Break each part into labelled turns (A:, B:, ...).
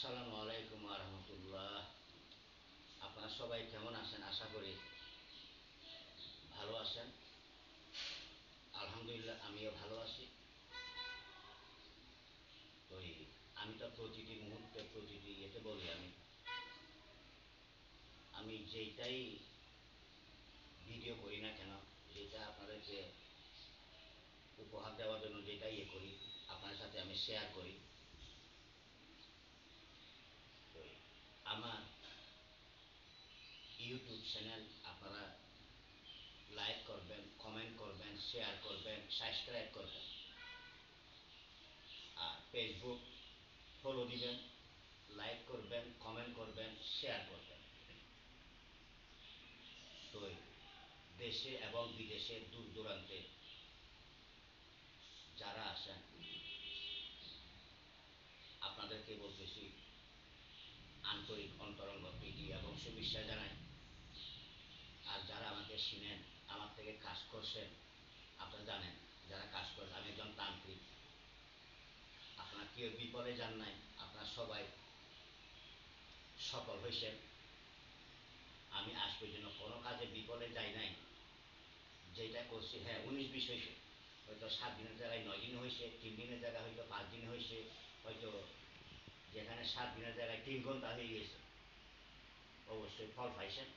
A: আসসালামু আলাইকুম রহমতুল্লাহ। আপনারা সবাই কেমন আছেন? আশা করি ভালো আছেন। আলহামদুলিল্লাহ, আমিও ভালো আছি। ওই আমি তো প্রতিটি মুহূর্তে প্রতিটি ইয়েতে বলি, আমি যেটাই ভিডিও করি না কেন, যেটা আপনাদেরকে উপহার দেওয়ার জন্য যেটা ইয়ে করি, আপনার সাথে আমি শেয়ার করি। তো আমার ইউটিউব চ্যানেল আপনারা লাইক করবেন, কমেন্ট করবেন, শেয়ার করবেন, সাবস্ক্রাইব করবেন। আর ফেসবুক ফলো দিবেন, লাইক করবেন, কমেন্ট করবেন, শেয়ার করবেন। তো দেশে এবং বিদেশে দূর দূরান্তে যারা আসেন, আপনাদেরকে বলতেছি আন্তরিক অন্তরঙ্গ প্রীতি এবং শুভেচ্ছা জানাই। আর যারা আমাকে চিনেন, আমার থেকে কাজ করছেন, আপনারা জানেন যারা কাজ করেন আমি একজন তান্ত্রিক। আপনারা কেউ বিপদে যান নাই, আপনারা সবাই সফল হয়েছেন। আমি আজ পর্যন্ত কোনো কাজে বিপদে যাই নাই। যেটা করছি, হ্যাঁ 19-20 হয়েছে, হয়তো 7 দিনের জায়গায় 9 দিন হয়েছে, 3 দিনের জায়গায় হয়তো 5 দিন হয়েছে, হয়তো যেখানে 7 দিনের জায়গায় 3 ঘন্টা হয়ে গেছে। অবশ্যই ফল পাইছেন।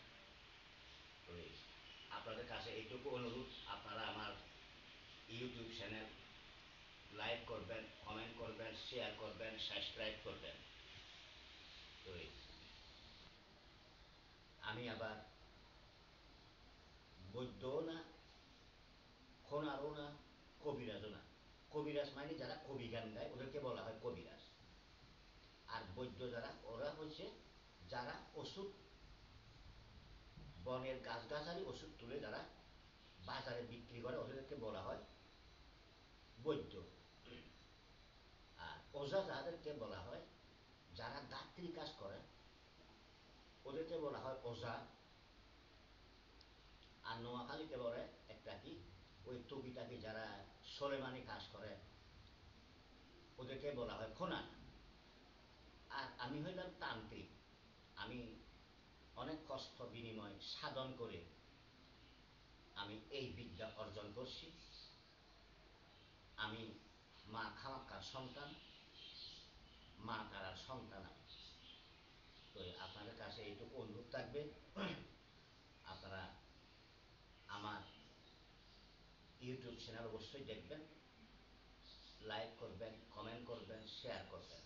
A: ওই আপনাদের কাছে এইটুকু অনুরোধ, আপনারা আমার ইউটিউব চ্যানেল লাইক করবেন, কমেন্ট করবেন, শেয়ার করবেন, সাবস্ক্রাইব করবেন। তো আমি আবার বৈদ্যও না, খোনারও না, কবিরাজও না। কবিরাজ মানে যারা কবি গান গায় ওদেরকে বলা হয় কবিরাজ। আর বৈদ্য যারা, ওরা হচ্ছে যারা ওষুধ, বনের গাছগাছালি ওষুধ তুলে যারা বাজারে বিক্রি করে ওদেরকে বলা হয় বৈদ্য। আর ওঝা যাদেরকে বলা হয়, যারা গাত্রী কাজ করে ওদেরকে বলা হয় ওঝা। আর নোয়াখালীতে বলে একটা কি, ওই টুকিটাকি যারা সোলেমানি কাজ করে ওদেরকে বলা হয় খোনার। আর আমি হইলাম তান্ত্রিক। আমি অনেক কষ্ট বিনিময় সাধন করে আমি এই বিদ্যা অর্জন করছি। আমি মা খামাক্কার সন্তান, মা তারার সন্তান আমি। তো আপনাদের কাছে এইটুকু অনুরোধ থাকবে, আপনারা আমার ইউটিউব চ্যানেল অবশ্যই দেখবেন, লাইক করবেন, কমেন্ট করবেন, শেয়ার করবেন।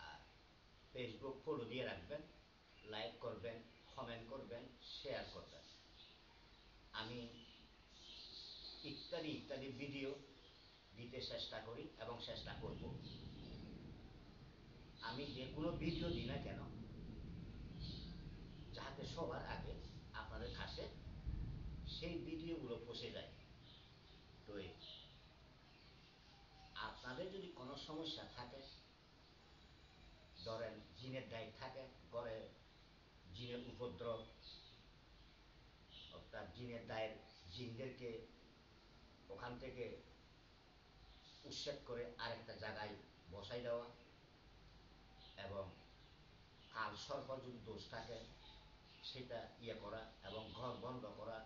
A: আর ফেসবুক ফলো দিয়ে রাখবেন, লাইক করবেন, কমেন্ট করবেন, শেয়ার করবেন। আমি ইত্যাদি ইত্যাদি ভিডিও দিতে চেষ্টা করি এবং চেষ্টা করব। আমি যে কোনো ভিডিও দিই না কেন, যাতে সবার আগে আপনাদের কাছে সেই ভিডিওগুলো পৌঁছে যায়। তো আপনাদের যদি কোনো সমস্যা থাকে, ধরেন জিনের দায় থাকে ঘরে, জিনের উপদ্রব, অর্থাৎ জিনের দায়ের জিনদেরকে ওখান থেকে উচ্ছেদ করে আরেকটা জায়গায় বসাই দেওয়া, এবং কাল সর্প যদি দোষ থাকে সেটা ইয়ে করা, এবং ঘর বন্ধ করা।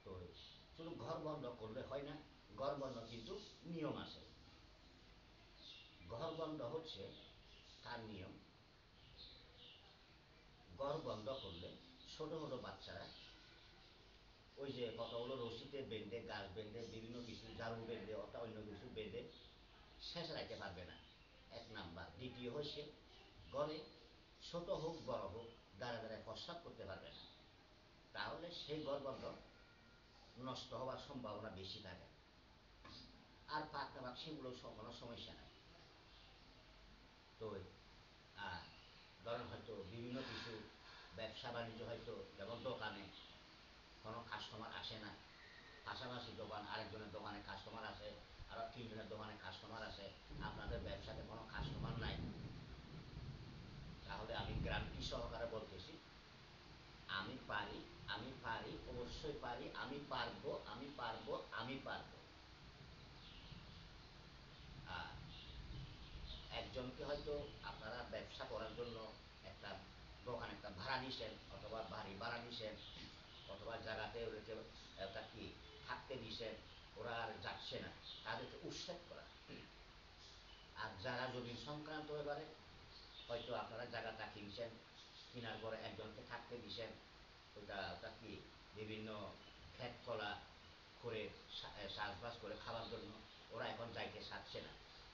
A: তো শুধু ঘর বন্ধ করলে হয় না, ঘর বন্ধ কিন্তু নিয়ম আছে। ঘর বন্ধ হচ্ছে তার নিয়ম। ঘর বন্ধ করলে ছোট ছোট বাচ্চারা ওই যে কতগুলো রশিতে বেঁধে, গাছ বেঁধে, বিভিন্ন কিছু ঝাড়ু বেঁধে অথবা অন্য কিছু বেঁধে শেষ রাখতে পারবে না, এক নাম্বার। দ্বিতীয় হচ্ছে ঘরে ছোট হোক বড় হোক দাঁড়া দাঁড়ায় প্রস্রাব করতে পারবে না, তাহলে সেই ঘর বন্ধ নষ্ট হওয়ার সম্ভাবনা বেশি থাকে। আর পাকনা বাক সেগুলো কোনো সমস্যা নাই। তো ধরেন হয়তো বিভিন্ন কিছু ব্যবসা বাণিজ্য, হয়তো যেমন দোকানে কোনো কাস্টমার আসে না, পাশাপাশি দোকান আরেকজনের দোকানে কাস্টমার আসে, আরও 3 জনের দোকানে কাস্টমার আসে, আপনাদের ব্যবসাতে কোনো কাস্টমার নাই, তাহলে আমি গ্যারান্টি সহকারে বলতেছি আমি পারি, আমি পারি, অবশ্যই পারি, আমি পারবো, আমি পারবো, আমি পারবো। আর হয়তো আপনারা ব্যবসা করার জন্য একটা দোকান একটা ভাড়া নিছেন, অথবা বাড়ি ভাড়া নিছেন, অথবা জায়গাতে ওদেরকে একটা কি থাকতে দিছেন, ওরা আর যাচ্ছে না, তাদেরকে উৎসাহ করা। আর যারা জমি সংক্রান্ত ব্যাপারে হয়তো আপনারা জায়গাটা কিনছেন, কেনার পরে একজনকে থাকতে দিছেন, ওটা কি বিভিন্ন ক্ষেত খোলা করে চাষবাস করে খাওয়ার জন্য, ওরা এখন যাইতে চাচ্ছে না,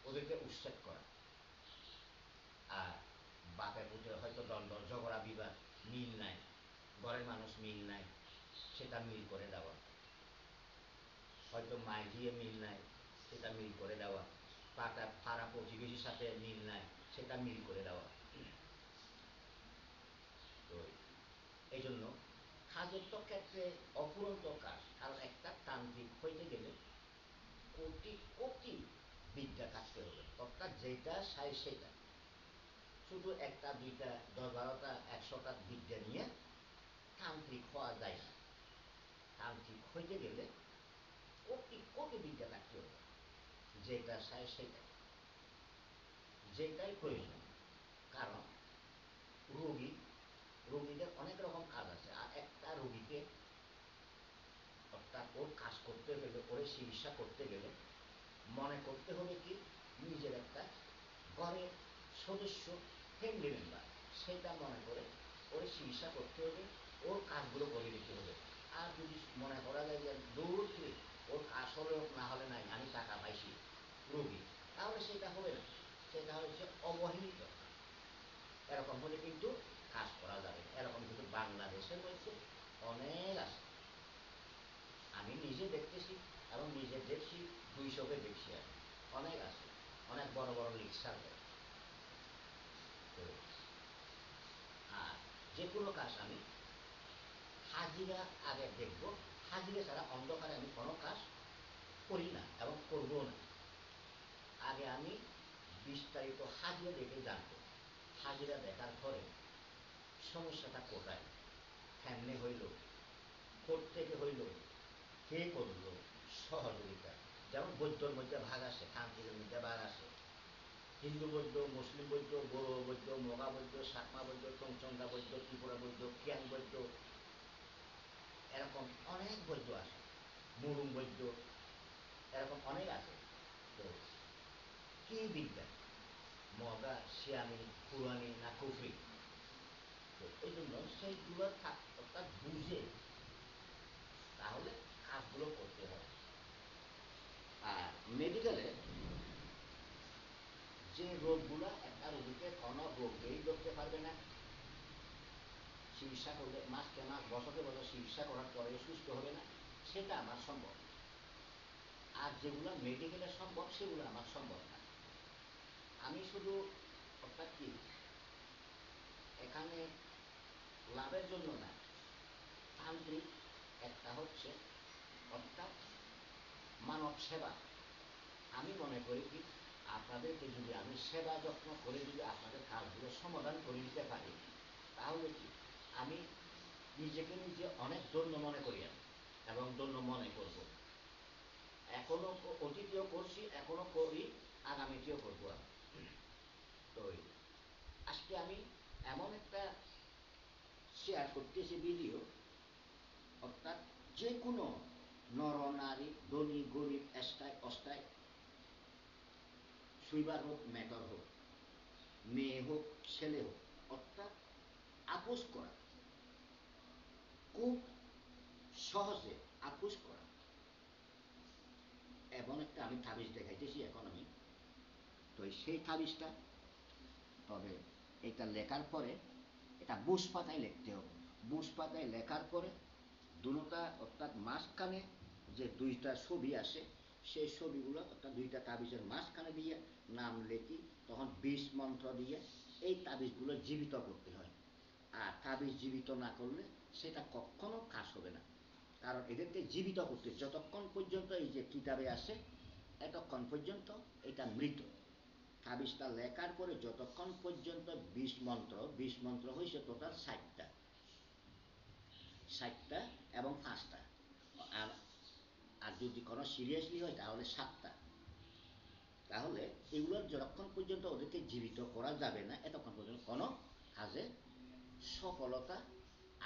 A: ওদেরকে উচ্ছেদ করা। আর বাপে পুতে হয়তো দ্বন্দ্ব ঝগড়া বিবাদ, মিল নাই, ঘরের মানুষ মিল নাই, সেটা মিল করে দেওয়া। হয়তো মায় দিয়ে মিল নাই, সেটা মিল করে দেওয়া। পাড়া প্রতিবেশীর সাথে মিল নাই, সেটা মিল করে দেওয়া। তো এই জন্য কাজের তো ক্ষেত্রে অপুরন্ত কাজ, কারণ একটা তান্ত্রিক হইতে গেলে কোটি কোটি বিদ্যা থাকতে হবে, অর্থাৎ যেটা চাই সেটা। শুধু একটা দুইটা 10-12টা 100টা বিদ্যা নিয়ে তান্ত্রিক হওয়া যায় না। তান্ত্রিক হইতে গেলে কোটি কোটি বিদ্যা থাকতে হবে, যেটা চাই সেটা, যেটাই প্রয়োজন। কারণ রোগীদের অনেক রকম কাজ আছে, আর একটা রোগীকে অর্থাৎ ওর কাজ করতে গেলে, ওরে চিকিৎসা করতে গেলে মনে করতে হবে কি নিজের একটা ঘরের সদস্য, ফ্যামিলি মেম্বার, সেটা মনে করে ওর চিকিৎসা করতে হবে, ওর কাজগুলো করে দিতে হবে। আর যদি মনে করা যায় যে দূর থেকে ওর কাজ হলে না হলে নাই, আমি টাকা পাইছি রোগী, তাহলে সেটা হবে না, সেটা হচ্ছে অবহেলিত। এরকম হলে কিন্তু কাজ করা যাবে। এরকম কিন্তু বাংলাদেশের মধ্যে অনেক আছে, আমি নিজে দেখতেছি এবং নিজে দেখছি, 200কে দেখছি, আর অনেক আছে, অনেক বড় বড় লেকচার দেয়। তো আর যে কোনো কাজ আমি হাজিরা আগে দেখব, হাজিরা ছাড়া অন্ধকারে আমি কোনো কাজ করি না এবং করবো না। আগে আমি বিস্তারিত হাজিরা দেখে জানবো, হাজিরা দেখার পরে সমস্যাটা কোথায়, কেমনে হইল, থেকে হইল, কে করলো, সহযোগিতা। যেমন বৌদ্ধর মধ্যে ভাগ আছে, তান্ত্রিকের মধ্যে ভাগ আছে, হিন্দু বৌদ্ধ, মুসলিম বৌদ্ধ, বড়ো বৌদ্ধ, মগা বৌদ্ধ, সাকমা বৌদ্ধ, টংচঙ্গা বৌদ্ধ, ত্রিপুরা বৌদ্ধ, কিয়াং বৌদ্ধ, এরকম অনেক বৌদ্ধ আছে, মুরুং বৌদ্ধ, এরকম অনেক আছে। তো কি বিদ্যা, মগা, শিয়ামি, পুরানি না কুফরি? তো এই জন্য সেইগুলো অর্থাৎ বুঝে তাহলে কাজগুলো করতে হয়। আর মেডিকেলে যে রোগগুলো একটা রোগীকে কোনো রোগকেই ধরতে পারবে না, চিকিৎসা করলে মাসকে মাস বছরকে বছর চিকিৎসা করার পরে সুস্থ হবে না, সেটা আমার সম্ভব। আর যেগুলো মেডিকেলে সম্ভব সেগুলো আমার সম্ভব না। আমি শুধু অর্থাৎ কি এখানে লাভের জন্য না, তান্ত্রিক একটা হচ্ছে অর্থাৎ মানব সেবা। আমি মনে করি কি আপনাদেরকে যদি আমি সেবা যত্ন করে যদি আপনাদের কাজগুলো সমাধান করে দিতে পারি, তাহলে কি আমি নিজেকে নিজে অনেক ধন্য মনে করি এবং ধন্য মনে করব। এখনো অতীতেও করছি, এখনো করি, আগামীতেও করবো আমি। তো আজকে আমি এমন একটা শেয়ার করতেছি ভিডিও, অর্থাৎ যে কোনো নর নারী, ধনী গরিব, এস্টায় অস্টায়, সুইবার হোক ম্যাটর হোক, মেয়ে হোক ছেলে হোক, অর্থাৎ আপোষ করা, খুব সহজে আপোষ করা। এমন একটা আমি তাবিজ দেখাইতেছি এখন আমি। তো সেই তাবিজটা, তবে এটা লেখার পরে এটা বুশ পাতায় লিখতে হবে। বুশ পাতায় লেখার পরে দুটা অর্থাৎ মাঝখানে যে দুইটা ছবি আসে, সেই ছবিগুলো অর্থাৎ দুইটা তাবিজের মাঝখানে দিয়ে নাম লেখি, তখন 20 মন্ত্র দিয়ে এই তাবিজগুলো জীবিত করতে হয়। আর তাবিজ জীবিত না করলে সেটা কখনো কাজ হবে না, কারণ এদেরকে জীবিত করতে যতক্ষণ পর্যন্ত এই যে কিতাবে আসে এতক্ষণ পর্যন্ত এটা মৃত। তাবিজটা লেখার পরে যতক্ষণ পর্যন্ত 20 মন্ত্র, 20 মন্ত্র হয়েছে টোটাল 60টা, 60টা এবং 5টা, আর আর যদি কোনো সিরিয়াসলি হয় তাহলে 7টা। তাহলে এগুলো যতক্ষণ পর্যন্ত ওদেরকে জীবিত করা যাবে না, এতক্ষণ পর্যন্ত কোনো কাজে সফলতা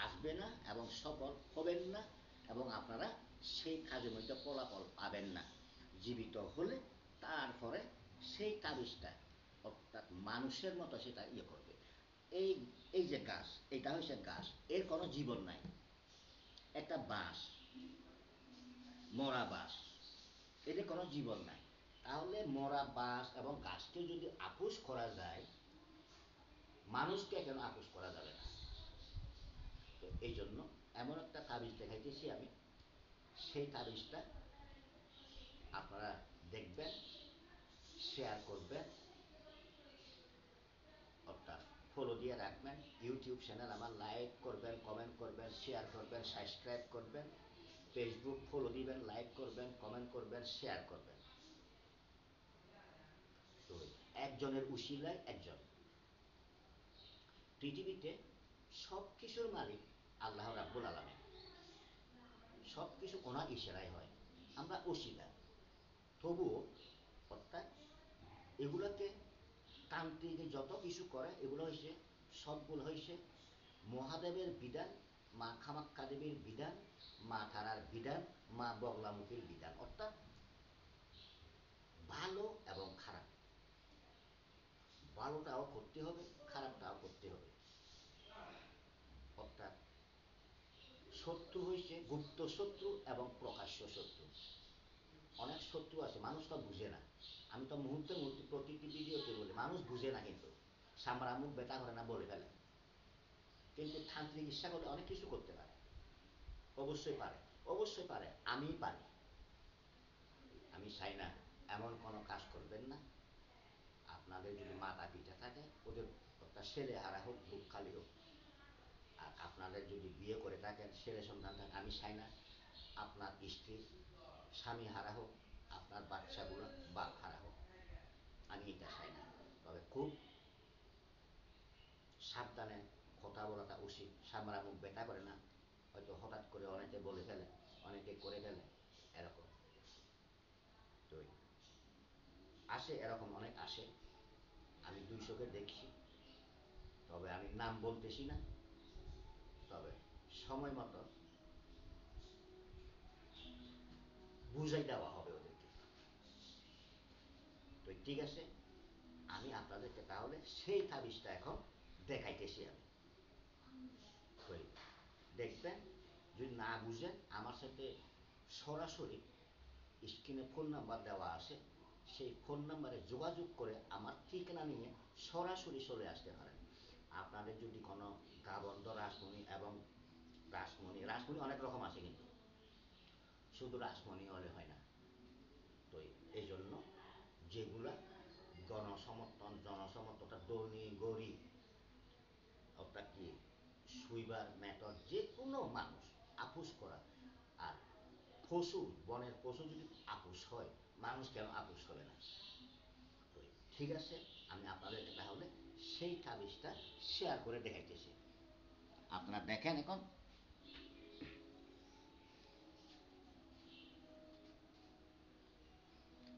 A: আসবে না এবং সফল হবেন না, এবং আপনারা সেই কাজের মধ্যে ফলাফল পাবেন না। জীবিত হলে তারপরে সেই তাবিজটা অর্থাৎ মানুষের মতো সেটা ইয়ে করবে। এই এই যে গাছ, এটা হচ্ছে গাছ, এর কোনো জীবন নাই। একটা বাঁশ, মরা বাঁশ, এদের কোনো জীবন নাই। তাহলে মরা বাঁশ এবং গাছকে যদি আপোষ করা যায়, মানুষকে কেন আপোষ করা যাবে না? তো এই জন্য এমন একটা তাবিজ দেখাইতেছি আমি, সেই তাবিজটা আপনারা দেখবেন, শেয়ার করবেন, অর্থাৎ ফলো দিয়ে রাখবেন। ইউটিউব চ্যানেল আমার লাইক করবেন, কমেন্ট করবেন, শেয়ার করবেন, সাবস্ক্রাইব করবেন। ফেসবুক ফলো দিবেন, লাইক করবেন, কমেন্ট করবেন, শেয়ার করবেন। তো একজনের উশিলায় একজন। পৃথিবীতে সব কিছুর মালিক আল্লাহ রাব্বুল আলামিন। সব কিছু ওনার ইশারায় হয়, আমরা অশিলা। তবুও অর্থাৎ এগুলোকে তান্ত্রিক যত কিছু করে, এগুলো হয়েছে সবগুলো হয়েছে মহাদেবের বিধান, মা কামাখ্যা দেবীর বিধান, মা তারার বিধান, মা বগলামুখীর বিধান। অর্থাৎ ভালো এবং খারাপ, ভালোটাও করতে হবে, খারাপটাও করতে হবে। অর্থাৎ শত্রু হয়েছে গুপ্ত শত্রু এবং প্রকাশ্য শত্রু। অনেক শত্রু আছে, মানুষ তো বুঝে না। আমি তো মুহূর্তে মুহূর্তে প্রতিটি ভিডিওতে বলি, মানুষ বুঝে না, কিন্তু সামরা মুখ বেতা করে না, বলে ফেলে। কিন্তু তান্ত্রিক ইচ্ছা করলে অনেক কিছু করতে পারে। অবশ্যই পারে, অবশ্যই পারে, আমি পারি। আমি চাই না এমন কোনো কাজ করবেন না। আপনাদের যদি মাতা পিতা থাকে, ওদের একটা ছেলে হারা হোক, বুক খালি হোক। আর আপনাদের যদি বিয়ে করে থাকেন, ছেলে সন্তান থাকে, আমি চাই না আপনার স্ত্রী স্বামী হারা হোক, আপনার বাচ্চাগুলো বাপ হারা হোক। আমি এটা চাই না। তবে খুব সাবধানে কথা বলাটা উচিত। সামরা মুখ বেটা করে না, হয়তো হঠাৎ করে অনেকে বলে ফেলে, অনেকে করে ফেলে, এরকম। তো আসে, এরকম অনেক আসে, আমি 200-কে দেখি। তবে আমি নাম বলতেছি না, তবে সময় মতো বুঝাই দেওয়া হবে ওদেরকে। তো ঠিক আছে, আমি আপনাদেরকে তাহলে সেই তাবিজটা এখন দেখাইতেছি। আমি তো দেখবেন, যদি না বুঝেন আমার সাথে সরাসরি স্ক্রিনে ফোন নাম্বার দেওয়া আছে, সেই ফোন নাম্বারে যোগাযোগ করে আমার ঠিকানা নিয়ে সরাসরি চলে আসতে পারেন। আপনাদের যদি কোনো গাবন্ধ রাসমণি এবং রাসমণি, রাসমণি অনেক রকম আছে, কিন্তু শুধু রাসমণি হলে হয় না। তো এই জন্য যেগুলা গণসমর্থন, জনসমর্থন, ধনী গরিব, অর্থাৎ কি সুইবার মেথড, যে কোনো মানুষ আপোষ করা। আর পশু, বনের পশু যদি আপোষ হয়, মানুষ কেন আপোষ হবে না? তো ঠিক আছে, আমি আপনাদেরকে তাহলে সেই তাবিজটা শেয়ার করে দেখাইতেছি। আপনারা দেখেন এখন।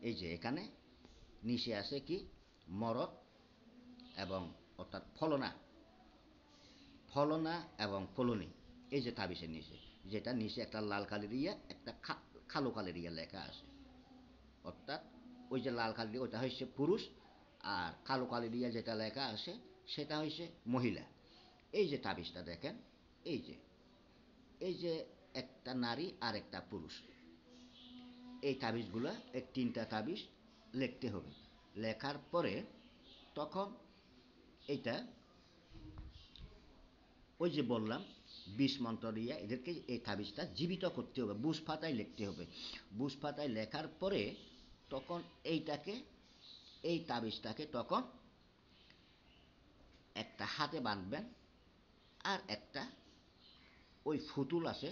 A: এই যে এখানে নিচে আছে কি মরদ এবং অর্থাৎ ফলনা, ফলনা এবং ফলনি। এই যে তাবিজের নিচে, যেটা নিচে একটা লাল কালি দিয়ে একটা কালো কালি দিয়ে লেখা আছে। অর্থাৎ ওই যে লাল কালি দিয়ে ওটা হচ্ছে পুরুষ, আর কালো কালি দিয়ে যেটা লেখা আছে সেটা হচ্ছে মহিলা। এই যে তাবিজটা দেখেন, এই যে এই যে একটা নারী আর একটা পুরুষ। এই তাবিজগুলো, এই 3টা তাবিজ লিখতে হবে। লেখার পরে তখন এইটা, ওই যে বললাম 20 মন্ত্র দিয়ে এদেরকে এই তাবিজটা জীবিত করতে হবে, বুঝ পাতায় লিখতে হবে। বুঝ পাতায় লেখার পরে তখন এইটাকে, এই তাবিজটাকে তখন একটা হাতে বাঁধবেন, আর একটা ওই ফুতুল আছে,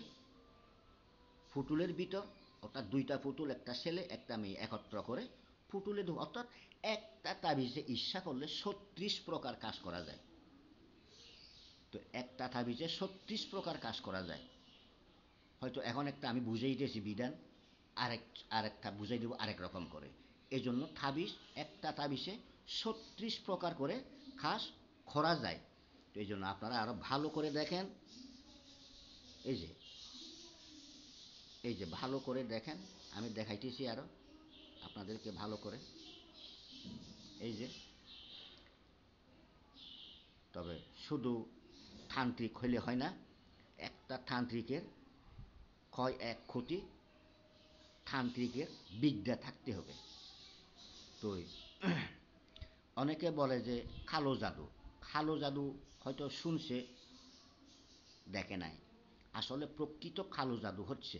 A: ফুটুলের ভিতর, অর্থাৎ 2টা ফুটুল, একটা ছেলে একটা মেয়ে একত্র করে ফুটুলে, অর্থাৎ একটা তাবিজে ইচ্ছা করলে 36 প্রকার কাজ করা যায়। তো একটা তাবিজে 36 প্রকার কাজ করা যায়। হয়তো এখন একটা আমি বুঝাই দিয়েছি বিধান, আরেকটা বুঝাই দেবো আরেক রকম করে। এই জন্য তাবিজ, একটা তাবিজে 36 প্রকার করে খাস করা যায়। তো এই জন্য আপনারা আরও ভালো করে দেখেন। এই যে এই যে ভালো করে দেখেন, আমি দেখাইতেছি আরও আপনাদেরকে ভালো করে। এই যে, তবে শুধু তান্ত্রিক হইলে হয় না, একটা তান্ত্রিকের কয় এক কোটি তান্ত্রিকের বিদ্যা থাকতে হবে। তো অনেকে বলে যে কালো জাদু, কালো জাদু হয়তো শুনছে, দেখে নাই। আসলে প্রকৃত কালো জাদু হচ্ছে,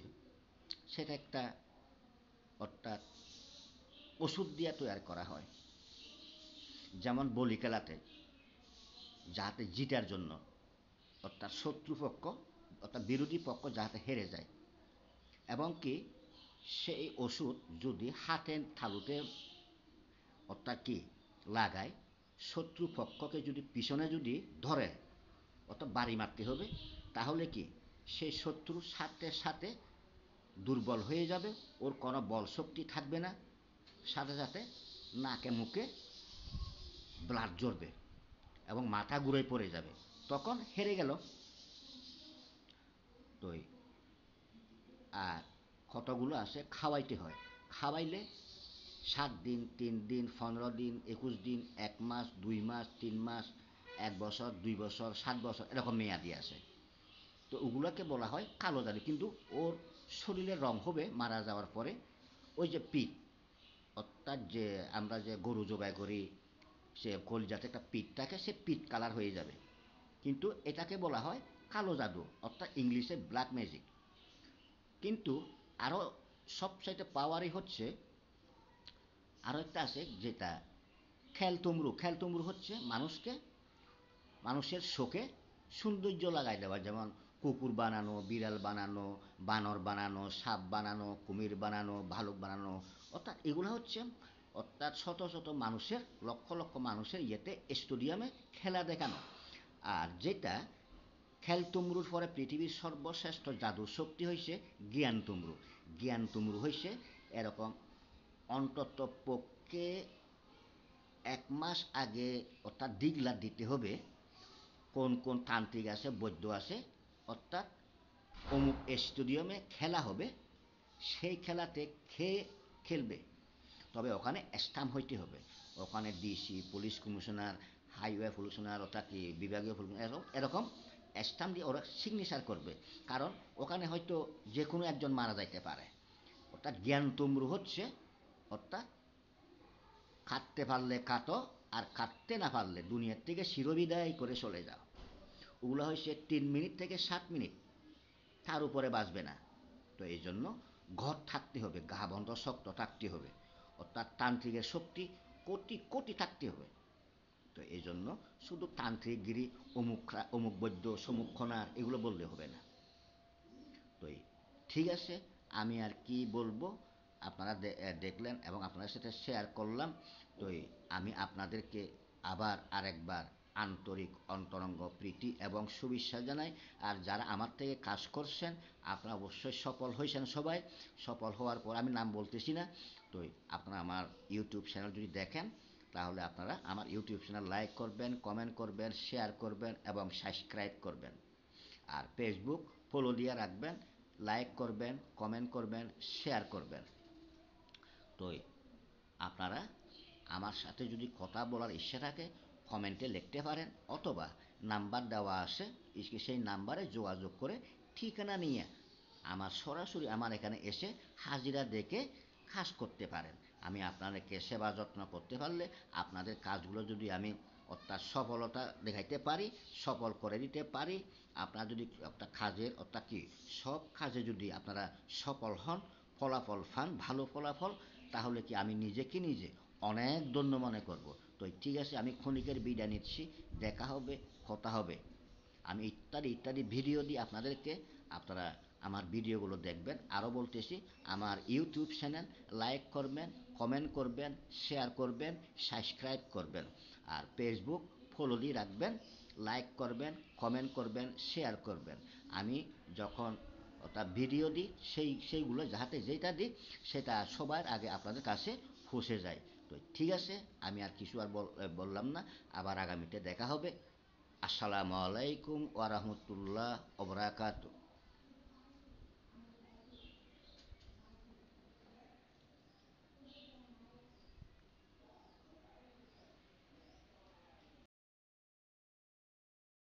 A: সেটা একটা, অর্থাৎ ওষুধ দিয়ে তৈরি করা হয়। যেমন বলি খেলাতে যাতে জিতার জন্য, অর্থাৎ শত্রুপক্ষ অর্থাৎ বিরোধী পক্ষ যাতে হেরে যায়, এবং কি সেই ওষুধ যদি হাতের তালুতে অর্থাৎ কি লাগায়, শত্রুপক্ষকে যদি পিছনে যদি ধরে, অর্থাৎ বাড়ি মারতে হবে, তাহলে কি সেই শত্রুর সাথে সাথে দুর্বল হয়ে যাবে, ওর কোনো বল শক্তি থাকবে না, সাথে সাথে নাকে মুখে ব্লাড ঝরবে এবং মাথা ঘুরে পড়ে যাবে, তখন হেরে গেল। তো আর কতগুলো আছে খাওয়াইতে হয়, খাওয়াইলে 7 দিন, 3 দিন, 15 দিন, 21 দিন, 1 মাস, 2 মাস, 3 মাস, 1 বছর, 2 বছর, 7 বছর, এরকম মেয়াদি আছে। তো ওগুলোকে বলা হয় কালো জাদু। কিন্তু ওর শরীরের রং হবে মারা যাওয়ার পরে ওই যে পিঠ, অর্থাৎ যে আমরা যে গরু জবাই করি, সে কলিজাতে একটা পিঠ থাকে, সে পিঠ কালার হয়ে যাবে। কিন্তু এটাকে বলা হয় কালো জাদু, অর্থাৎ ইংলিশে ব্ল্যাক ম্যাজিক। কিন্তু আরও সবচাইতে পাওয়ারই হচ্ছে আরও একটা আছে, যেটা খেলতুমরু। খেলতুমরু হচ্ছে মানুষের শোকে সৌন্দর্য লাগাই দেওয়া, যেমন কুকুর বানানো, বিড়াল বানানো, বানর বানানো, সাপ বানানো, কুমির বানানো, ভালুক বানানো। অর্থাৎ এগুলো হচ্ছে, অর্থাৎ শত শত মানুষের, লক্ষ লক্ষ মানুষের ইয়েতে স্টেডিয়ামে খেলা দেখানো। আর যেটা খেলতুমরুর পরে পৃথিবীর সর্বশ্রেষ্ঠ জাদুর শক্তি হয়েছে জ্ঞান তুমরু। জ্ঞান তুমরু হয়েছে এরকম, অন্তত পক্ষে 1 মাস আগে, অর্থাৎ ডিগলার দিতে হবে কোন কোন তান্ত্রিক আছে, বৈদ্য আছে, অর্থাৎ অমুক স্টেডিয়ামে খেলা হবে, সেই খেলাতে খেলবে। তবে ওখানে স্টাম্প হইতে হবে, ওখানে DC, police commissioner, highway commissioner, অর্থাৎ কি বিভাগীয় এরকম এরকম স্টাম্প দিয়ে ওরা সিগনেচার করবে। কারণ ওখানে হয়তো যে কোনো একজন মারা যাইতে পারে। অর্থাৎ জ্ঞান তমরু হচ্ছে, অর্থাৎ কাটতে পারলে কাটো, আর কাটতে না পারলে দুনিয়ার থেকে চিরবিদায় করে চলে যাও। ওগুলো হয়েছে 3 মিনিট থেকে 7 মিনিট, তার উপরে বাঁচবে না। তো এই জন্য ঘর থাকতে হবে, গা বন্ধ শক্ত থাকতে হবে, অর্থাৎ তান্ত্রিকের শক্তি কোটি কোটি থাকতে হবে। তো এই জন্য শুধু তান্ত্রিকগিরি, অমুক অমুক বৈদ্য, সমুখ খনার, এগুলো বললে হবে না। তো ঠিক আছে, আমি আর কি বলবো, আপনারা দেখলেন এবং আপনাদের সাথে শেয়ার করলাম। তো আমি আপনাদেরকে আবার আরেকবার আন্তরিক অন্তরঙ্গ প্রীতি এবং শুভেচ্ছা জানাই। আর যারা আমার থেকে কাজ করছেন, আপনারা অবশ্যই সফল হয়েছেন। সবাই সফল হওয়ার পর আমি নাম বলতেছি না। তো আপনারা আমার ইউটিউব চ্যানেল যদি দেখেন, তাহলে আপনারা আমার ইউটিউব চ্যানেল লাইক করবেন, কমেন্ট করবেন, শেয়ার করবেন এবং সাবস্ক্রাইব করবেন। আর ফেসবুক ফলো দিয়ে রাখবেন, লাইক করবেন, কমেন্ট করবেন, শেয়ার করবেন। তো আপনারা আমার সাথে যদি কথা বলার ইচ্ছা থাকে, কমেন্টে লিখতে পারেন, অথবা নাম্বার দেওয়া আছে, সেই নাম্বারে যোগাযোগ করে ঠিকানা নিয়ে আমার সরাসরি আমার এখানে এসে হাজিরা দেখে কাজ করতে পারেন। আমি আপনাদেরকে সেবা যত্ন করতে পারলে, আপনাদের কাজগুলো যদি আমি অর্থাৎ সফলতা দেখাইতে পারি, সফল করে দিতে পারি, আপনারা যদি একটা কাজের, অর্থাৎ কি সব কাজে যদি আপনারা সফল হন, ফলাফল পান, ভালো ফলাফল, তাহলে কি আমি নিজেকে নিজে অনেক ধন্য মনে করব। তো ঠিক আছে, আমি ক্ষণিকের বিদায় নিচ্ছি, দেখা হবে, কথা হবে। আমি ইত্যাদি ইত্যাদি ভিডিও দিই আপনাদেরকে, আপনারা আমার ভিডিওগুলো দেখবেন। আরও বলতেছি, আমার ইউটিউব চ্যানেল লাইক করবেন, কমেন্ট করবেন, শেয়ার করবেন, সাবস্ক্রাইব করবেন। আর ফেসবুক ফলো দিয়ে রাখবেন, লাইক করবেন, কমেন্ট করবেন, শেয়ার করবেন। আমি যখন অর্থাৎ ভিডিও দিই, সেইগুলো যাহাতে যেটা দিই সেটা সবার আগে আপনাদের কাছে পৌঁছে যায়। তো ঠিক আছে, আমি আর কিছু আর বললাম না, আবার আগামীতে দেখা হবে। আসসালামু আলাইকুম ওয়া রাহমাতুল্লাহ ওয়া বারাকাতুহু।